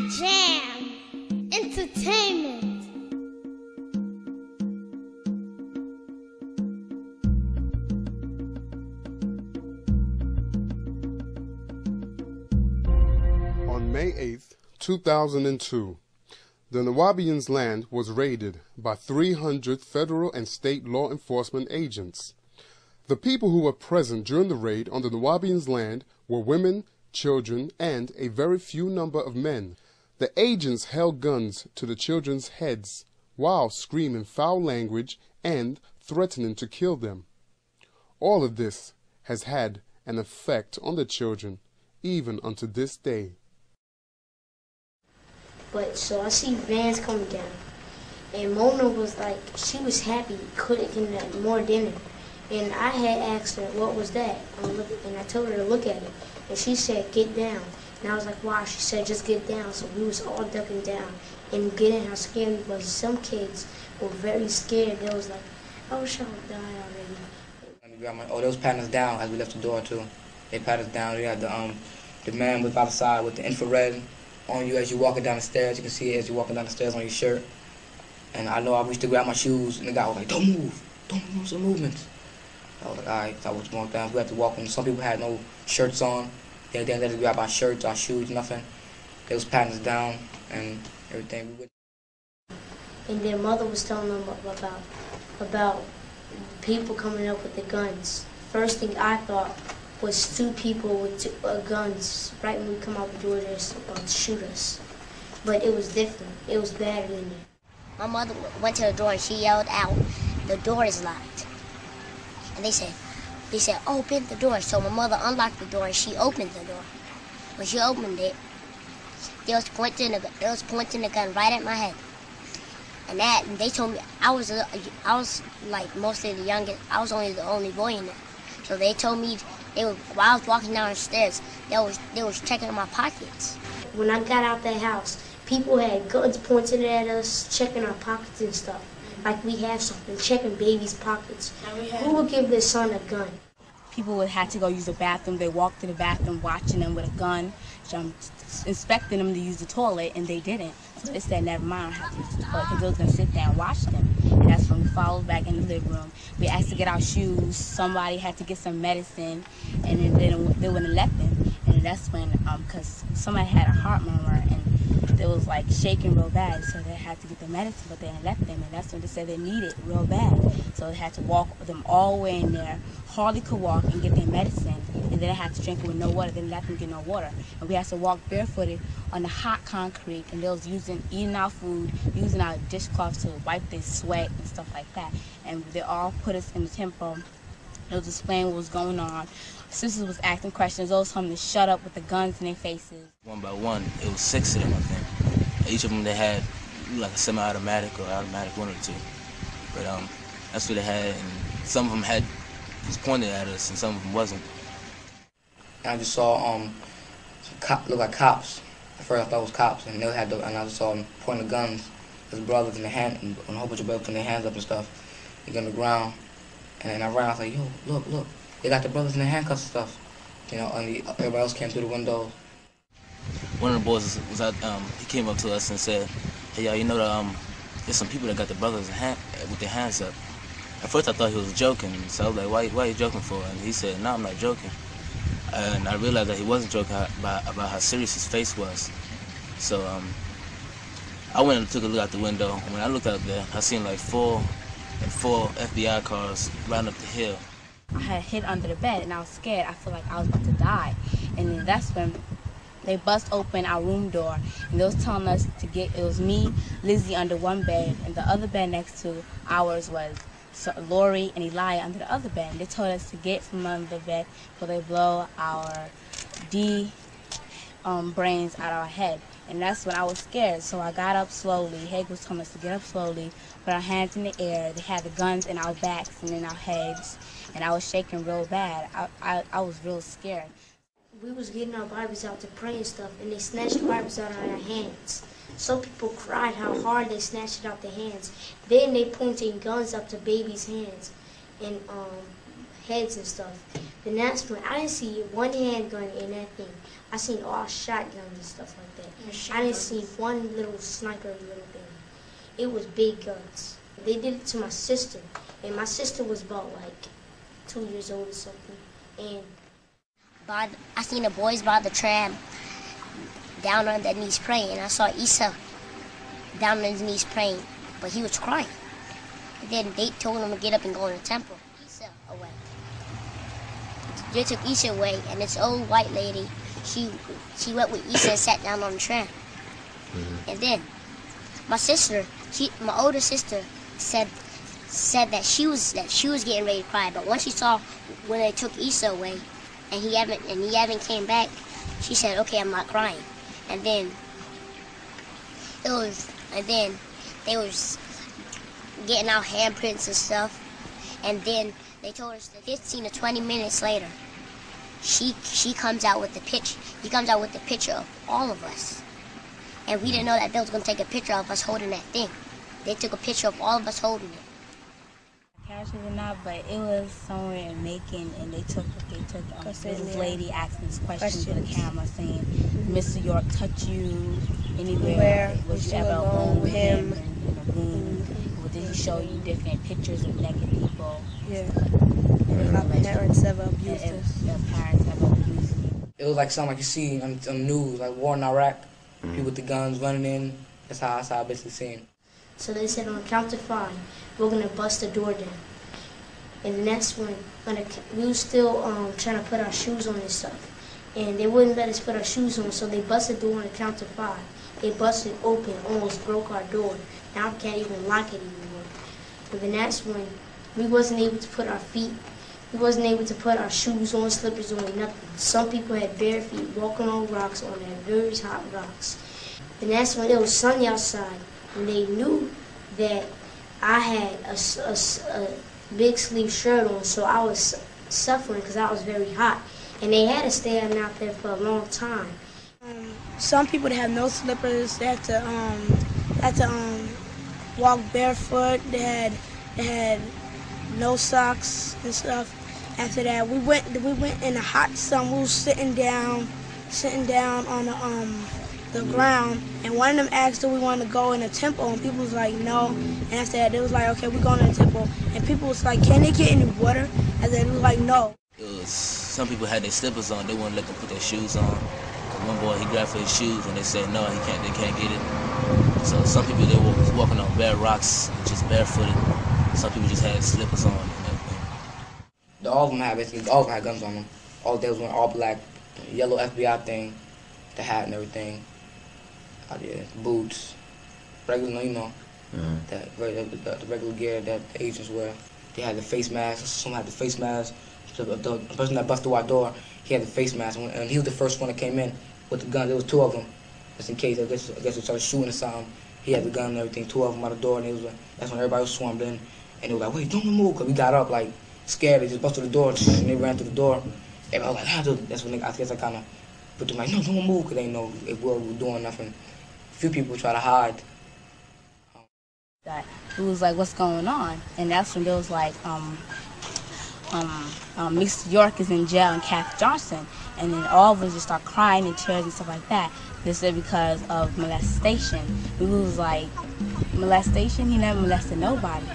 Jam. Entertainment. On May 8th, 2002, the Nuwaubians' land was raided by 300 federal and state law enforcement agents. The people who were present during the raid on the Nuwaubians' land were women, children, and a very few number of men. The agents held guns to the children's heads while screaming foul language and threatening to kill them. All of this has had an effect on the children, even unto this day. But so I see vans coming down, and Mona was like, she was happy, couldn't get more dinner. And I had asked her, what was that? And I told her to look at it. And she said, get down. And I was like, why? She said, just get down. So we was all ducking down and getting how scared we was. Some kids were very scared. They was like, I wish I would die already. Oh, those patting us down as we left the door too. They pat us down. We had the man was outside with the infrared on you as you're walking down the stairs. You can see it as you're walking down the stairs on your shirt. And I know I reached to grab my shoes, and the guy was like, don't move some movements. I was like, all right, so I was going down. We had to walk in. Some people had no shirts on. They didn't let us grab our shirts, our shoes, nothing. They was patting us down and everything. And their mother was telling them about people coming up with the guns. First thing I thought was two people with guns right when we come out the door, they're about to shoot us. But it was different. It was better than that. My mother went to the door and she yelled out, the door is locked. And they said, open the door. So my mother unlocked the door and she opened the door. When she opened it, they was pointing the gun right at my head. And they told me I was like mostly the youngest. I was only the only boy in there. So they told me while I was walking down the stairs, they was checking my pockets. When I got out that house, people had guns pointed at us, checking our pockets and stuff. Like we have something, checking babies' pockets. Who would give their son a gun? People would have to go use the bathroom. They walked to the bathroom watching them with a gun, inspecting them to use the toilet, and they didn't. So they said, never mind, I have to use the toilet, because they was going to sit there and watch them. And that's when we followed back in the living room. We asked to get our shoes. Somebody had to get some medicine, and then they wouldn't let them. And that's when, because somebody had a heart murmur, and they was like shaking real bad, so they had to get the medicine, but they didn't let them, and that's when they said they needed it real bad. So they had to walk them all the way in there, hardly could walk, and get their medicine, and then they had to drink it with no water. They didn't let them get no water. And we had to walk barefooted on the hot concrete, and they was eating our food, using our dishcloths to wipe their sweat and stuff like that. And they all put us in the temple. They was explaining what was going on. Sisters was asking questions. Those told them to shut up with the guns in their faces. One by one, it was 6 of them, I think. Each of them, they had like a semi-automatic or automatic, one or two. But that's what they had, and some of them was pointed at us, and some of them wasn't. I just saw look like cops. At first I thought it was cops, and they had and I just saw them pointing guns as brothers in their hand, and a whole bunch of brothers putting their hands up and stuff. They got on the ground, and then I ran. I was like, yo, look. They got the brothers in the handcuffs and stuff, you know, and everybody else came through the windows. One of the boys was out, he came up to us and said, hey, y'all, you know, there's some people that got the brothers with their hands up. At first I thought he was joking, so I was like, why are you joking for? And he said, no, I'm not joking. And I realized that he wasn't joking about how serious his face was. So I went and took a look out the window. When I looked out there, I seen like four FBI cars riding up the hill. I had hid under the bed, and I was scared. I felt like I was about to die. And then that's when they bust open our room door, and they was telling us it was me, Lizzie under one bed, and the other bed next to ours was Lori and Eli under the other bed. They told us to get from under the bed before they blow our brains out of our head. And that's when I was scared, so I got up slowly. Haig was telling us to get up slowly, put our hands in the air. They had the guns in our backs and in our heads, and I was shaking real bad. I was real scared. We was getting our Bibles out to pray and stuff, and they snatched the Bibles out of our hands. Some people cried how hard they snatched it out their hands. Then they pointing guns up to babies' hands. And heads and stuff. Then that's when I didn't see one handgun in that thing. I seen all shotguns and stuff like that. I didn't see one little sniper little thing. It was big guns. They did it to my sister, and my sister was about like 2 years old or something. And I seen the boys by the tram down on their knees praying, and I saw Isa down on his knees praying, but he was crying. And then they told him to get up and go in the temple. Isa away. They took Isa away, and this old white lady, she went with Isa and sat down on the tram. And then my older sister said that she was getting ready to cry, but once she saw when they took Isa away, and he haven't came back, she said, "Okay, I'm not crying." And then they was getting out handprints and stuff, and then they told us that 15 to 20 minutes later, he comes out with the picture of all of us, and we didn't know that they was gonna take a picture of us holding that thing. They took a picture of all of us holding it. Characters or not, but it was somewhere in Macon, and they took this lady asking this question to the camera, saying, "Mr. York touch you anywhere? Was you ever alone with him in a room? Or did he show you different pictures of naked people?" Yeah. If our parents ever abused us. If parents ever abused you. It was like something like you see on the news, like war in Iraq, people with the guns running in. That's how I basically seen. so they said, on count to 5, we're gonna bust the door down. And the next one, we were still trying to put our shoes on and stuff, and they wouldn't let us put our shoes on, so they busted the door on the count to 5. They busted it open, almost broke our door. Now I can't even lock it anymore. And the next one, we wasn't able to put our shoes on, slippers on, nothing. Some people had bare feet walking on rocks, on that very hot rocks. The next one, it was sunny outside, and they knew that I had a big sleeve shirt on, so I was suffering because I was very hot. And they had to stay out there for a long time. Some people that have no slippers, they had to walk barefoot. They had no socks and stuff. After that, we went in the hot sun. We was sitting down on the ground, and one of them asked if we wanted to go in the temple, and people was like, no. And after that, they was like, okay, we're going to the temple. And people was like, can they get any water? And then it was like, no. Some people had their slippers on. They wouldn't let them put their shoes on. One boy, he grabbed for his shoes, and they said no, they can't get it. So some people, they was walking on bare rocks, just barefooted. Some people just had slippers on and everything. All of them had guns on them. All they was wearing all black, yellow FBI thing, the hat and everything. Boots, regular, the regular gear that the agents wear. They had the face mask. Some had the face mask. The person that busted our door, he had the face mask, and he was the first one that came in with the gun. There was 2 of them, just in case. I guess they started shooting at something. He had the gun and everything. 2 of them out the door, and that's when everybody was swarmed in. And they were like, "Wait, don't move!" Because we got up like scared. They just busted the door, and they ran through the door. Everybody was like, That's when I guess I kind of put them like, "No, don't move," because they didn't know if we were doing nothing. A few people try to hide. That it was like, what's going on? And that's when there was like, Mr. York is in jail and Kath Johnson, and then all of us just start crying in tears and stuff like that. They said because of molestation. We was like, molestation? He never molested nobody.